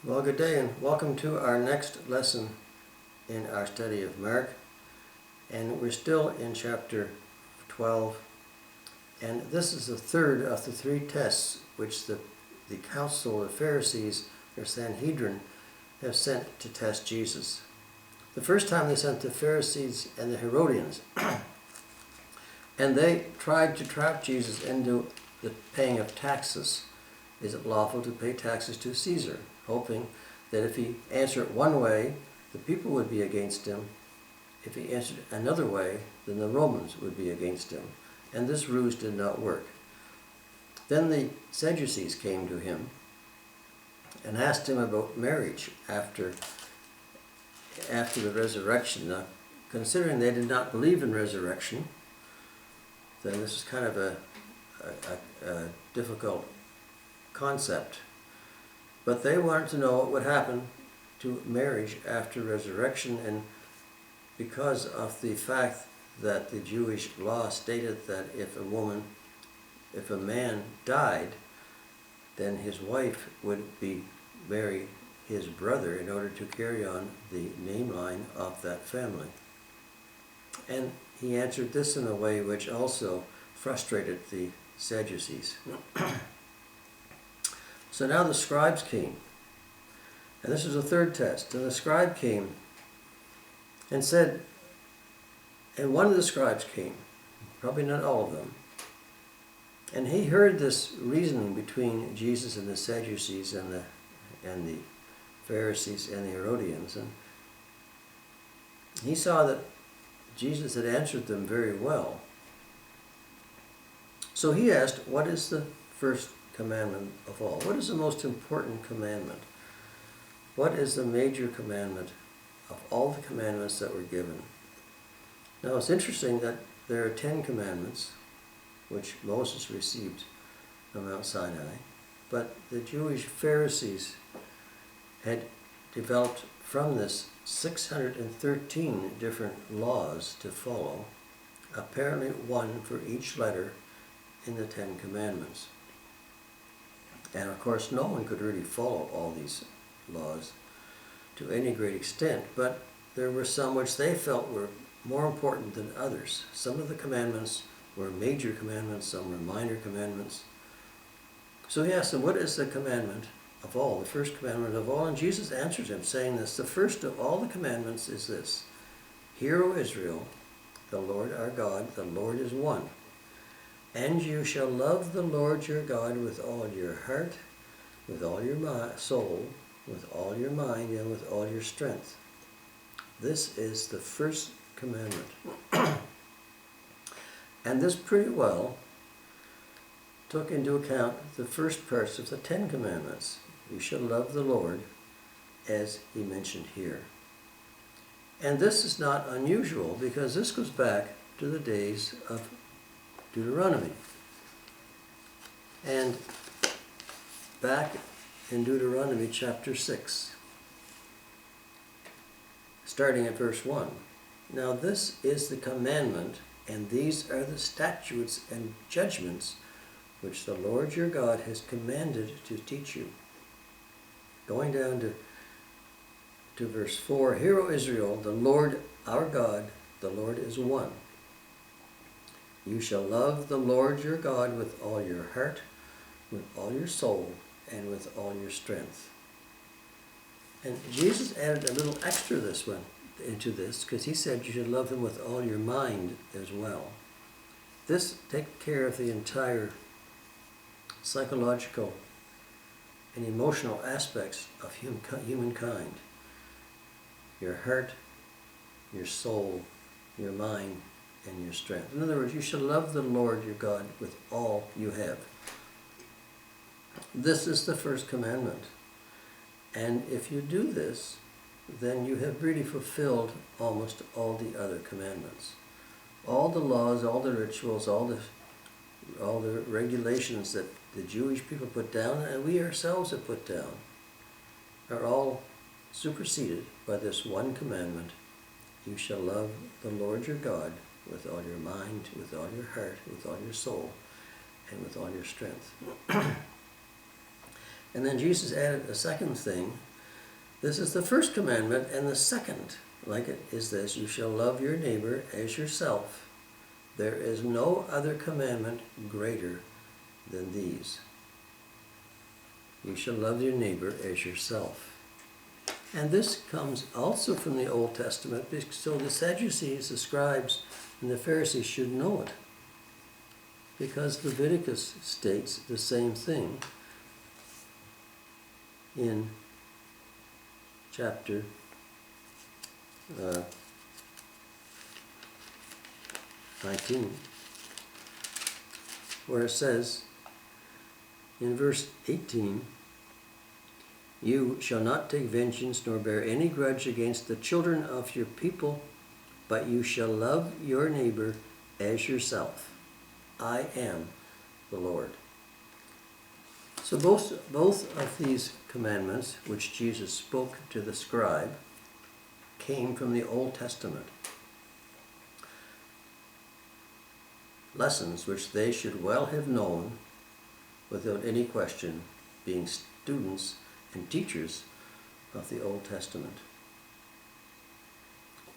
Well, good day and welcome to our next lesson in our study of Mark. And we're still in chapter 12. And this is the third of the three tests which the council of Pharisees, or Sanhedrin, have sent to test Jesus. The first time they sent the Pharisees and the Herodians. And they tried to trap Jesus into the paying of taxes. Is it lawful to pay taxes to Caesar? Hoping that if he answered one way, the people would be against him. If he answered another way, then the Romans would be against him. And this ruse did not work. Then the Sadducees came to him and asked him about marriage after the resurrection. Now, considering they did not believe in resurrection, then this is kind of a difficult concept. But they wanted to know what would happen to marriage after resurrection, and because of the fact that the Jewish law stated that if a man died, then his wife would marry his brother in order to carry on the name line of that family. And he answered this in a way which also frustrated the Sadducees. So now the scribes came, and this is the third test. And the scribe came and said, and one of the scribes came, probably not all of them, and he heard this reasoning between Jesus and the Sadducees and the Pharisees and the Herodians, and he saw that Jesus had answered them very well. So he asked, what is the first commandment of all? What is the most important commandment? What is the major commandment of all the commandments that were given? Now it's interesting that there are 10 commandments which Moses received from Mount Sinai, but the Jewish Pharisees had developed from this 613 different laws to follow, apparently one for each letter in the 10 commandments. And of course, no one could really follow all these laws to any great extent, but there were some which they felt were more important than others. Some of the commandments were major commandments, some were minor commandments. So he asked them, what is the commandment of all, the first commandment of all? And Jesus answers him, saying this, the first of all the commandments is this: Hear, O Israel, the Lord our God, the Lord is one. And you shall love the Lord your God with all your heart, with all your soul, with all your mind, and with all your strength. This is the first commandment. And this pretty well took into account the first parts of the 10 commandments. You shall love the Lord, as he mentioned here. And this is not unusual, because this goes back to the days of Deuteronomy. And back in Deuteronomy chapter 6, starting at verse 1. Now this is the commandment, and these are the statutes and judgments which the Lord your God has commanded to teach you. Going down to verse 4, Hear, O Israel, the Lord our God, the Lord is one. You shall love the Lord your God with all your heart, with all your soul, and with all your strength. And Jesus added a little extra into this, because he said you should love him with all your mind as well. This takes care of the entire psychological and emotional aspects of humankind. Your heart, your soul, your mind, and your strength. In other words, you shall love the Lord your God with all you have. This is the first commandment. And if you do this, then you have really fulfilled almost all the other commandments. All the laws, all the rituals, all the regulations that the Jewish people put down, and we ourselves have put down, are all superseded by this one commandment: you shall love the Lord your God with all your mind, with all your heart, with all your soul, and with all your strength. And then Jesus added a second thing, This is the first commandment, and the second, like it, is this: you shall love your neighbor as yourself. There is no other commandment greater than these. You shall love your neighbor as yourself. And this comes also from the Old Testament, so the Sadducees, the scribes, and the Pharisees should know it. Because Leviticus states the same thing in chapter 19, where it says in verse 18, you shall not take vengeance nor bear any grudge against the children of your people, but you shall love your neighbor as yourself. I am the Lord. So both of these commandments, which Jesus spoke to the scribe, came from the Old Testament. Lessons which they should well have known without any question, being students and teachers of the Old Testament.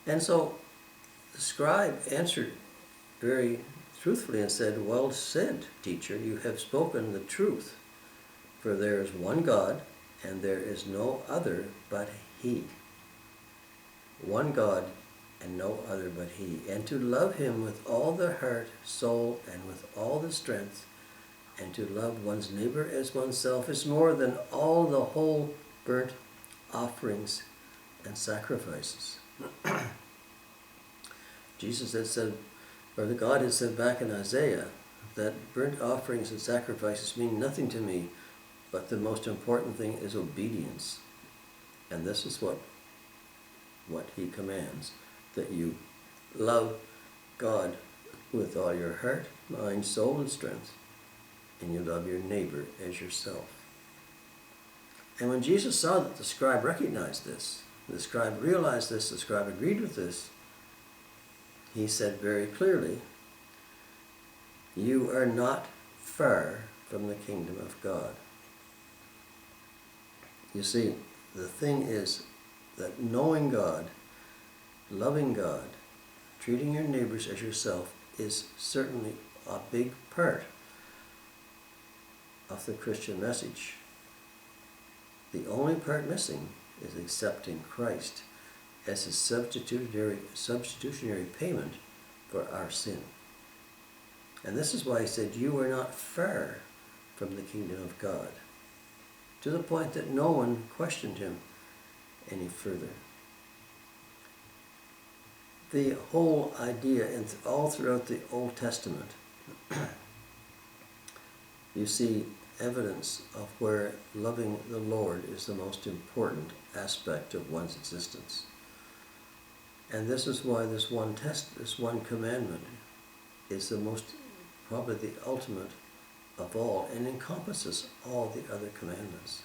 And so the scribe answered very truthfully and said, well said, teacher, you have spoken the truth. For there is one God, and there is no other but He. One God, and no other but He. And to love Him with all the heart, soul, and with all the strength, and to love one's neighbor as oneself is more than all the whole burnt offerings and sacrifices. Jesus had said, or the God had said back in Isaiah, that burnt offerings and sacrifices mean nothing to me, but the most important thing is obedience. And this is what He commands, that you love God with all your heart, mind, soul, and strength, and you love your neighbor as yourself. And when Jesus saw that the scribe recognized this, the scribe realized this, the scribe agreed with this, He said very clearly, you are not far from the kingdom of God. You see, the thing is that knowing God, loving God, treating your neighbors as yourself is certainly a big part of the Christian message. The only part missing is accepting Christ as a substitutionary payment for our sin. And this is why He said, you are not far from the kingdom of God, to the point that no one questioned Him any further. The whole idea, and all throughout the Old Testament, you see evidence of where loving the Lord is the most important aspect of one's existence. And this is why this one commandment is the most, probably the ultimate of all, and encompasses all the other commandments.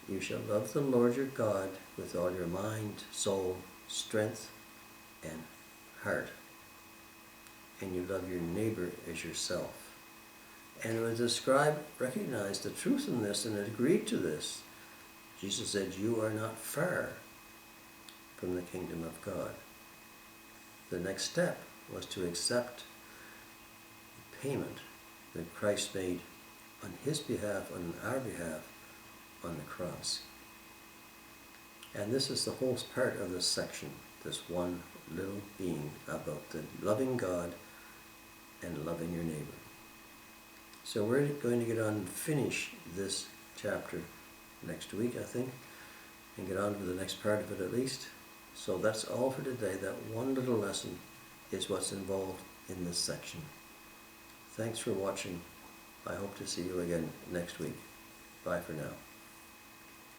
You shall love the Lord your God with all your mind, soul, strength, and heart. And you love your neighbor as yourself. And when the scribe recognized the truth in this and agreed to this, Jesus said, you are not far from the kingdom of God. The next step was to accept the payment that Christ made on His behalf, on our behalf, on the cross. And this is the whole part of this section, this one little being about the loving God and loving your neighbor. So we're going to get on and finish this chapter next week, I think, and get on to the next part of it at least. So that's all for today. That one little lesson is what's involved in this section. Thanks for watching. I hope to see you again next week. Bye for now.